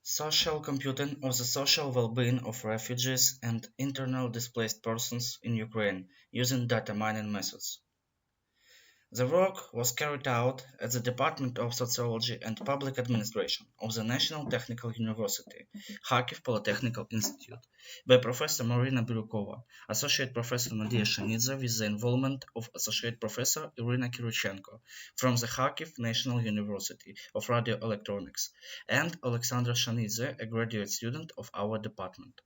Social computing of the social well-being of refugees and internally displaced persons in Ukraine using data mining methods. The work was carried out at the Department of Sociology and Public Administration of the National Technical University, Kharkiv Polytechnical Institute, by Professor Marina Biryukova, Associate Professor Nadiia Shanidze with the involvement of Associate Professor Iryna Kyrychenko from the Kharkiv National University of Radioelectronics, and Oleksandr Shanidze, a graduate student of our department.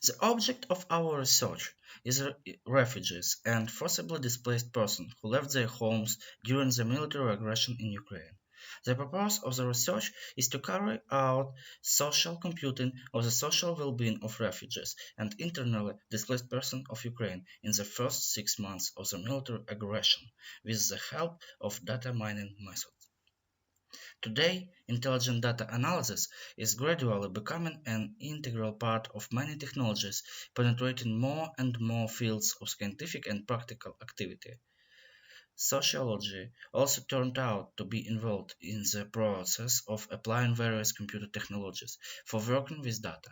The object of our research is refugees and forcibly displaced persons who left their homes during the military aggression in Ukraine. The purpose of the research is to carry out social computing of the social well-being of refugees and internally displaced persons of Ukraine in the first 6 months of the military aggression with the help of data mining methods. Today, intelligent data analysis is gradually becoming an integral part of many technologies, penetrating more and more fields of scientific and practical activity. Sociology also turned out to be involved in the process of applying various computer technologies for working with data.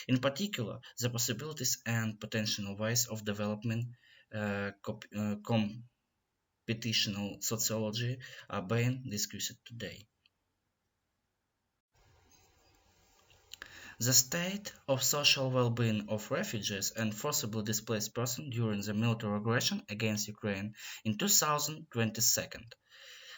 In particular, the possibilities and potential ways of developing computational sociology are being discussed today. The state of social well-being of refugees and forcibly displaced persons during the military aggression against Ukraine in 2022.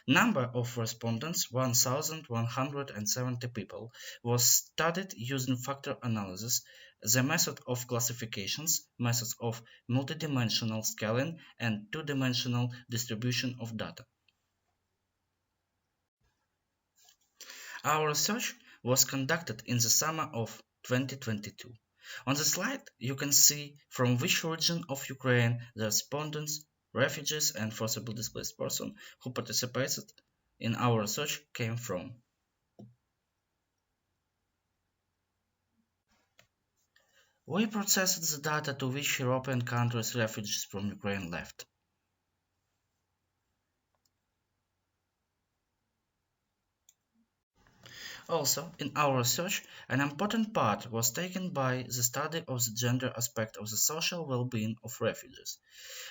Number of respondents 1,170 people was studied using factor analysis, the method of classifications, methods of multidimensional scaling and two-dimensional distribution of data. Our research was conducted in the summer of 2022. On the slide, you can see from which region of Ukraine the respondents, refugees, and forcibly displaced persons who participated in our research came from. We processed the data to which European countries refugees from Ukraine left. Also, in our research, an important part was taken by the study of the gender aspect of the social well-being of refugees.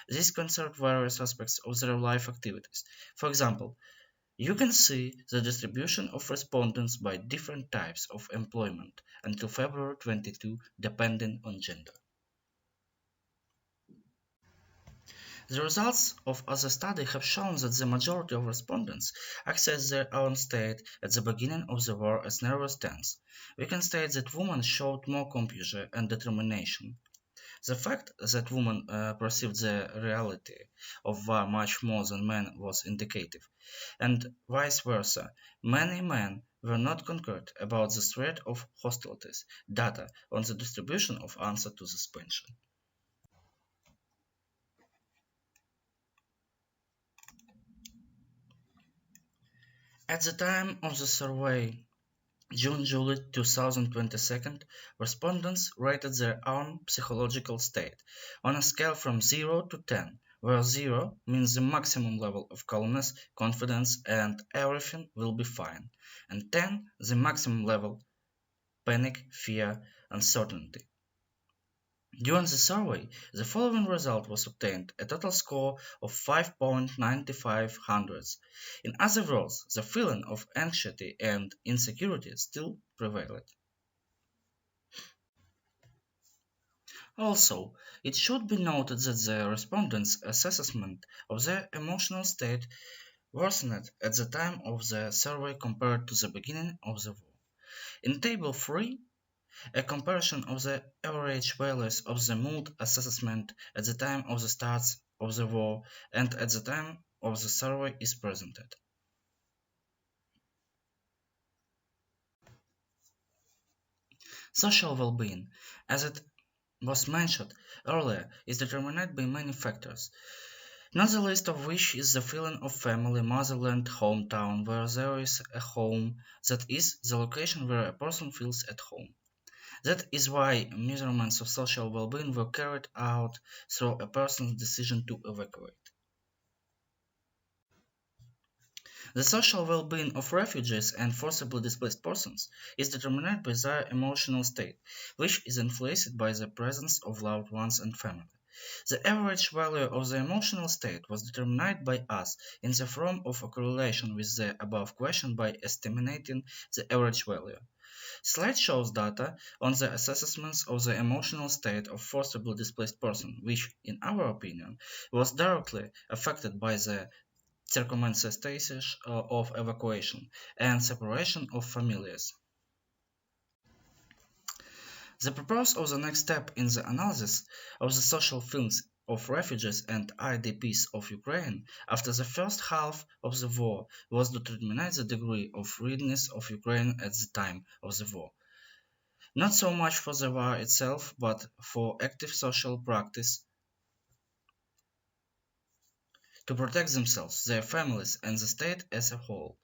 This concerned various aspects of their life activities. For example, you can see the distribution of respondents by different types of employment until February 22 depending on gender. The results of the study have shown that the majority of respondents access their own state at the beginning of the war as nervous tense. We can state that women showed more composure and determination. The fact that women perceived the reality of war much more than men was indicative, and vice versa. Many men were not concerned about the threat of hostilities. Data on the distribution of answer to this question. At the time of the survey, June-July 2022, respondents rated their own psychological state on a scale from 0 to 10, where 0 means the maximum level of calmness, confidence, and everything will be fine, and 10 the maximum level panic, fear, uncertainty. During the survey, the following result was obtained: a total score of 5.95 In other words, the feeling of anxiety and insecurity still prevailed. Also, it should be noted that the respondents' assessment of their emotional state worsened at the time of the survey compared to the beginning of the war. In Table 3, a comparison of the average values of the mood assessment at the time of the start of the war and at the time of the survey is presented. Social well-being, as it was mentioned earlier, is determined by many factors, not the least of which is the feeling of family, motherland, hometown, where there is a home, that is, the location where a person feels at home. That is why measurements of social well-being were carried out through a person's decision to evacuate. The social well-being of refugees and forcibly displaced persons is determined by their emotional state, which is influenced by the presence of loved ones and family. The average value of the emotional state was determined by us in the form of a correlation with the above question by estimating the average value. Slide shows data on the assessments of the emotional state of forcibly displaced person, which, in our opinion, was directly affected by the circumstances of evacuation and separation of families. The purpose of the next step in the analysis of the social feelings of refugees and IDPs of Ukraine after the first half of the war was to determine the degree of readiness of Ukraine at the time of the war. Not so much for the war itself, but for active social practice to protect themselves, their families, and the state as a whole.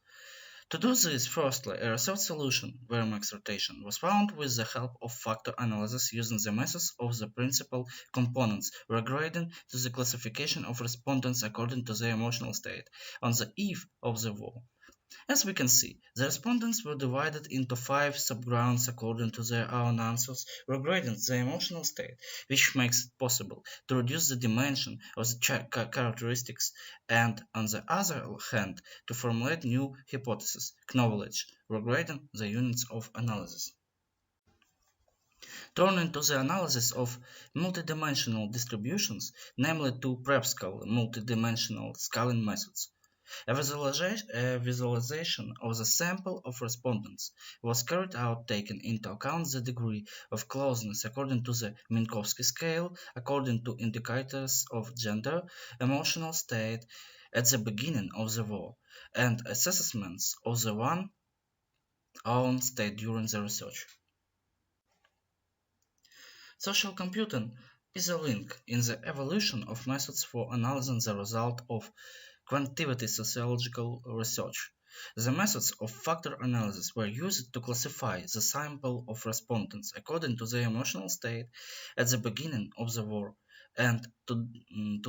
To do this, firstly, a research solution, Wehrmacht's rotation, was found with the help of factor analysis using the methods of the principal components regarding to the classification of respondents according to their emotional state on the eve of the war. As we can see, the respondents were divided into 5 subgrounds according to their own answers regarding the emotional state, which makes it possible to reduce the dimension of the characteristics and, on the other hand, to formulate new hypotheses, knowledge, regarding the units of analysis. Turning to the analysis of multidimensional distributions, namely two Prepscal multidimensional scaling methods. A visualization of the sample of respondents was carried out taking into account the degree of closeness according to the Minkowski scale, according to indicators of gender, emotional state at the beginning of the war, and assessments of the one's own state during the research. Social computing is a link in the evolution of methods for analyzing the result of quantitative sociological research. The methods of factor analysis were used to classify the sample of respondents according to their emotional state at the beginning of the war and to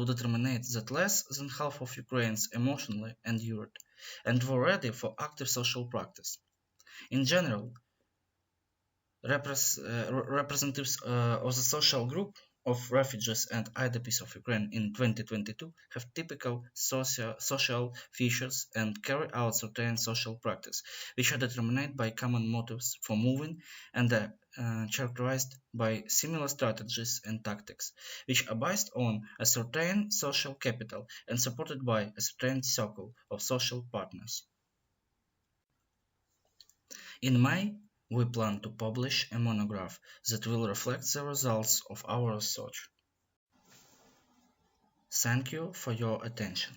determine that less than half of Ukrainians emotionally endured and were ready for active social practice. In general, representatives of the social group of refugees and IDPs of Ukraine in 2022 have typical social features and carry out certain social practice, which are determined by common motives for moving and are characterized by similar strategies and tactics, which are based on a certain social capital and supported by a certain circle of social partners. In May, we plan to publish a monograph that will reflect the results of our research. Thank you for your attention.